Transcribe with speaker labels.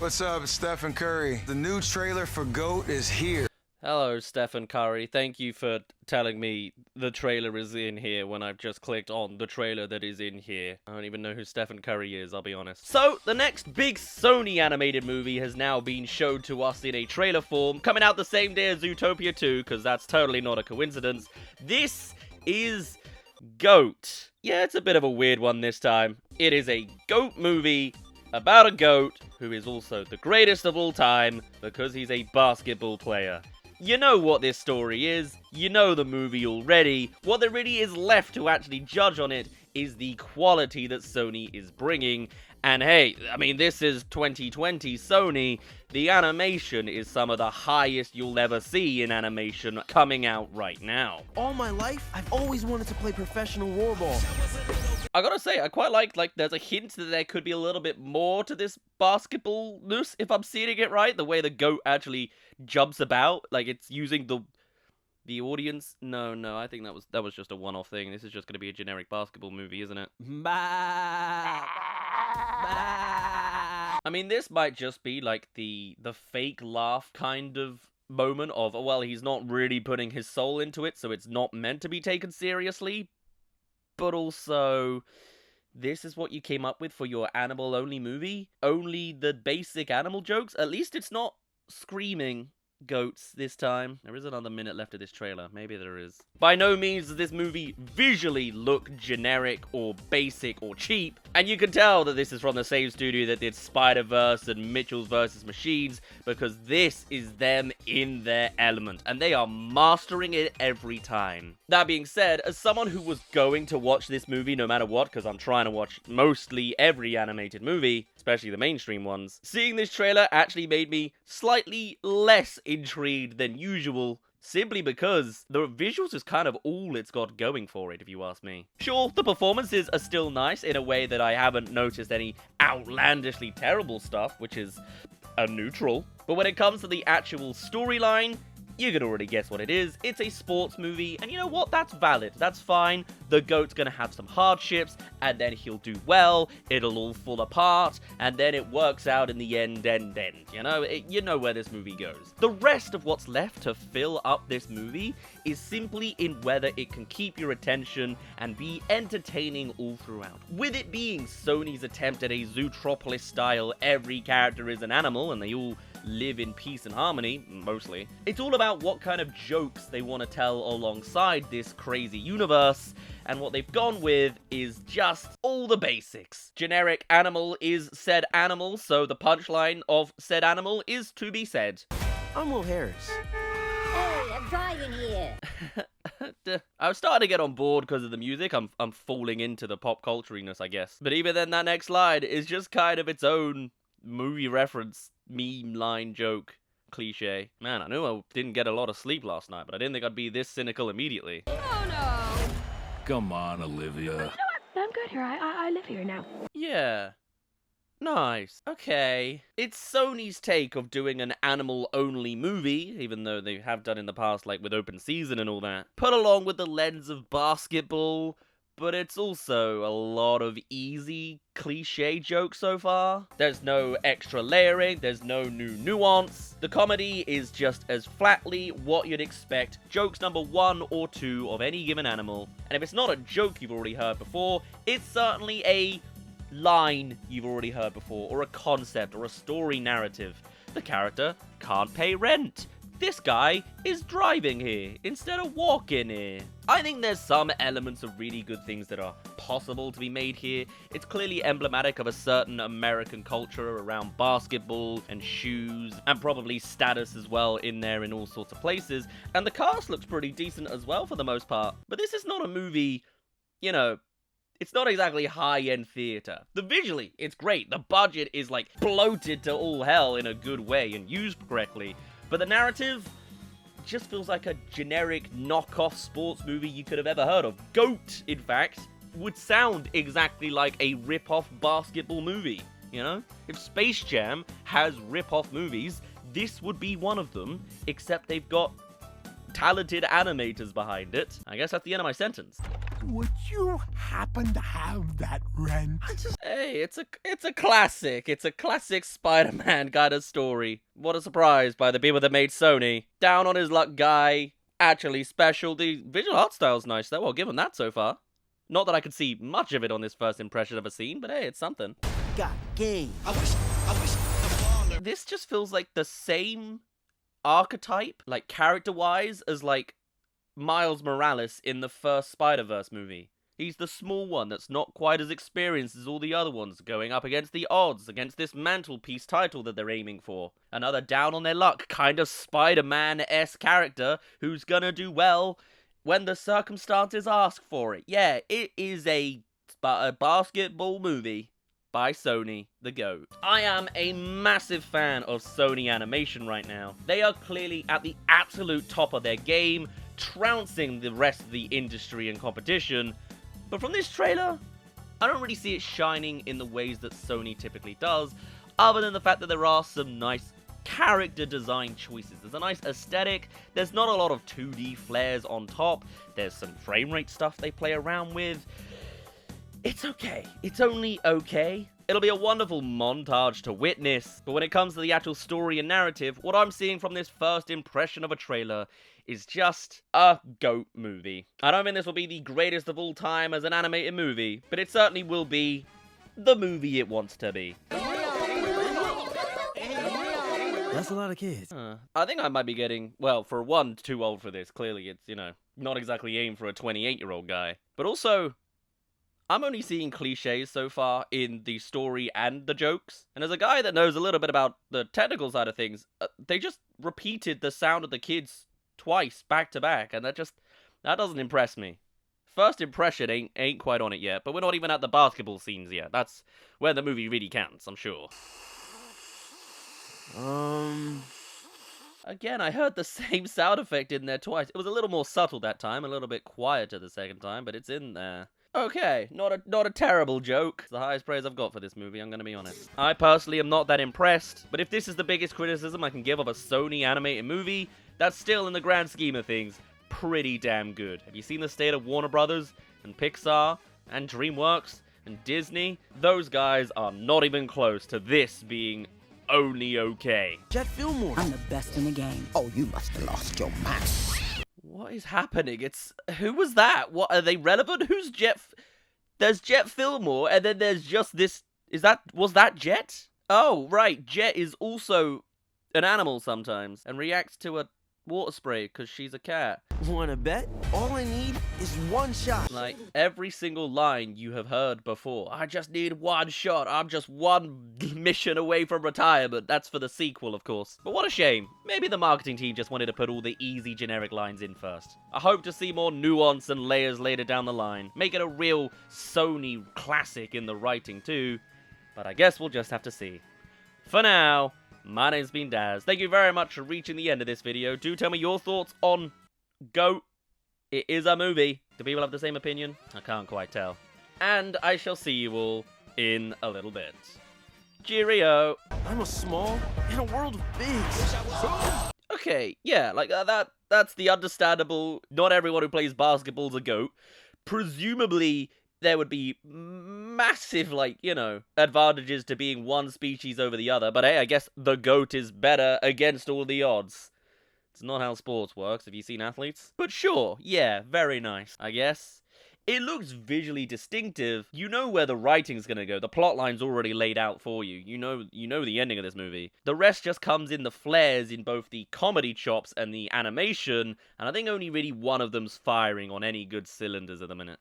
Speaker 1: What's up, Stephen Curry? The new trailer for GOAT is here.
Speaker 2: Hello, Stephen Curry. Thank you for telling me the trailer is in here when I've just clicked on the trailer that is in here. I don't even know who Stephen Curry is, I'll be honest. So, the next big Sony animated movie has now been showed to us in a trailer form, coming out the same day as Zootopia 2, because that's totally not a coincidence. This is GOAT. Yeah, it's a bit of a weird one this time. It is a GOAT movie about a goat who is also the greatest of all time because he's a basketball player. You know what this story is, you know the movie already. What there really is left to actually judge on it is the quality that Sony is bringing. And hey, I mean, this is 2020 Sony. The animation is some of the highest you'll ever see in animation coming out right now.
Speaker 3: All my life, I've always wanted to play professional warball.
Speaker 2: I gotta say, I quite like there's a hint that there could be a little bit more to this basketball-ness, if I'm seeing it right. The way the goat actually jumps about, like it's using the audience. No, I think that was just a one-off thing. This is just gonna be a generic basketball movie, isn't it? I mean, this might just be like the fake laugh kind of moment of, well, he's not really putting his soul into it, so it's not meant to be taken seriously. But also, this is what you came up with for your animal-only movie? Only the basic animal jokes? At least it's not screaming goats this time. There is another minute left of this trailer. Maybe there is. By no means does this movie visually look generic or basic or cheap. And you can tell that this is from the same studio that did Spider-Verse and Mitchell's vs. Machines, because this is them in their element, and they are mastering it every time. That being said, as someone who was going to watch this movie no matter what, because I'm trying to watch mostly every animated movie, especially the mainstream ones, seeing this trailer actually made me slightly less intrigued than usual, simply because the visuals is kind of all it's got going for it, if you ask me. Sure, the performances are still nice in a way that I haven't noticed any outlandishly terrible stuff, which is a neutral. But when it comes to the actual storyline, you can already guess what it is. It's a sports movie, and you know what? That's valid. That's fine. The goat's gonna have some hardships, and then he'll do well, it'll all fall apart, and then it works out in the end. You know? You know where this movie goes. The rest of what's left to fill up this movie is simply in whether it can keep your attention and be entertaining all throughout. With it being Sony's attempt at a Zootropolis style, every character is an animal, and they all live in peace and harmony, mostly. It's all about what kind of jokes they want to tell alongside this crazy universe, and what they've gone with is just all the basics. Generic animal is said animal, so the punchline of said animal is to be said.
Speaker 3: I'm Will Harris.
Speaker 4: Hey, I'm driving here.
Speaker 2: I was starting to get on board because of the music. I'm falling into the pop culture-ness, I guess. But even then, that next line is just kind of its own movie reference, meme, line, joke, cliche. Man, I knew I didn't get a lot of sleep last night, but I didn't think I'd be this cynical immediately.
Speaker 4: Oh no.
Speaker 5: Come on, Olivia.
Speaker 6: I'm good here. I live here now.
Speaker 2: Yeah. Nice. Okay. It's Sony's take of doing an animal-only movie, even though they have done in the past, like with Open Season and all that. Put along with the lens of basketball, but it's also a lot of easy, cliche jokes so far. There's no extra layering, there's no new nuance. The comedy is just as flatly what you'd expect jokes number 1 or 2 of any given animal. And if it's not a joke you've already heard before, it's certainly a line you've already heard before, or a concept, or a story narrative. The character can't pay rent. This guy is driving here instead of walking here. I think there's some elements of really good things that are possible to be made here. It's clearly emblematic of a certain American culture around basketball and shoes, and probably status as well in there in all sorts of places. And the cast looks pretty decent as well for the most part. But this is not a movie, you know, it's not exactly high-end theater. Visually, it's great. The budget is like bloated to all hell in a good way and used correctly. But the narrative just feels like a generic knockoff sports movie you could have ever heard of. GOAT, in fact, would sound exactly like a rip-off basketball movie, you know? If Space Jam has rip-off movies, this would be one of them, except they've got talented animators behind it. I guess that's the end of my sentence.
Speaker 7: Would you happen to have that wrench?
Speaker 2: Hey, it's a classic. It's a classic Spider-Man kind of story. What a surprise by the people that made Sony. Down on his luck guy. Actually special. The visual art style's nice though. I'll give him that so far. Not that I could see much of it on this first impression of a scene, but hey, it's something.
Speaker 3: Got game.
Speaker 2: This just feels like the same archetype, like character-wise, as like Miles Morales in the first Spider-Verse movie. He's the small one that's not quite as experienced as all the other ones, going up against the odds, against this mantelpiece title that they're aiming for. Another down on their luck kind of Spider-Man-esque character who's gonna do well when the circumstances ask for it. Yeah, it is a basketball movie by Sony, the GOAT. I am a massive fan of Sony animation right now. They are clearly at the absolute top of their game, trouncing the rest of the industry and competition. But from this trailer, I don't really see it shining in the ways that Sony typically does, other than the fact that there are some nice character design choices. There's a nice aesthetic, there's not a lot of 2D flares on top, there's some frame rate stuff they play around with. It's okay. It's only okay. It'll be a wonderful montage to witness, but when it comes to the actual story and narrative, what I'm seeing from this first impression of a trailer is just a GOAT movie. I don't think this will be the greatest of all time as an animated movie, but it certainly will be the movie it wants to be.
Speaker 3: That's a lot of kids.
Speaker 2: I think I might be getting, well, for one, too old for this. Clearly, it's, not exactly aimed for a 28-year-old guy. But also, I'm only seeing cliches so far in the story and the jokes. And as a guy that knows a little bit about the technical side of things, they just repeated the sound of the kids twice, back to back, and that doesn't impress me. First impression ain't quite on it yet, but we're not even at the basketball scenes yet. That's where the movie really counts, I'm sure. Again, I heard the same sound effect in there twice. It was a little more subtle that time, a little bit quieter the second time, but it's in there. Okay, not a terrible joke. It's the highest praise I've got for this movie, I'm gonna be honest. I personally am not that impressed, but if this is the biggest criticism I can give of a Sony animated movie, that's still, in the grand scheme of things, pretty damn good. Have you seen the state of Warner Brothers, and Pixar, and DreamWorks, and Disney? Those guys are not even close to this being only okay.
Speaker 3: Jet Fillmore.
Speaker 8: I'm the best in the game.
Speaker 7: Oh, you must have lost your mind.
Speaker 2: What is happening? Who was that? What, are they relevant? Who's Jet? There's Jet Fillmore, and then there's just this. Was that Jet? Oh, right. Jet is also an animal sometimes, and reacts to a water spray because she's a cat.
Speaker 3: Wanna bet? All I need is one shot.
Speaker 2: Like, every single line you have heard before. I just need one shot. I'm just one mission away from retirement. That's for the sequel, of course. But what a shame. Maybe the marketing team just wanted to put all the easy generic lines in first. I hope to see more nuance and layers later down the line. Make it a real Sony classic in the writing too. But I guess we'll just have to see. For now, my name's been Daz. Thank you very much for reaching the end of this video. Do tell me your thoughts on GOAT. It is a movie. Do people have the same opinion? I can't quite tell. And I shall see you all in a little bit. Cheerio.
Speaker 3: I'm a small in a world of bigs.
Speaker 2: Okay, yeah, like that's the understandable, not everyone who plays basketball's a GOAT. Presumably, there would be massive, advantages to being one species over the other, but hey, I guess the GOAT is better against all the odds. It's not how sports works. Have you seen athletes? But sure, yeah, very nice, I guess. It looks visually distinctive. You know where the writing's gonna go. The plotline's already laid out for you. You know the ending of this movie. The rest just comes in the flares in both the comedy chops and the animation, and I think only really one of them's firing on any good cylinders at the minute.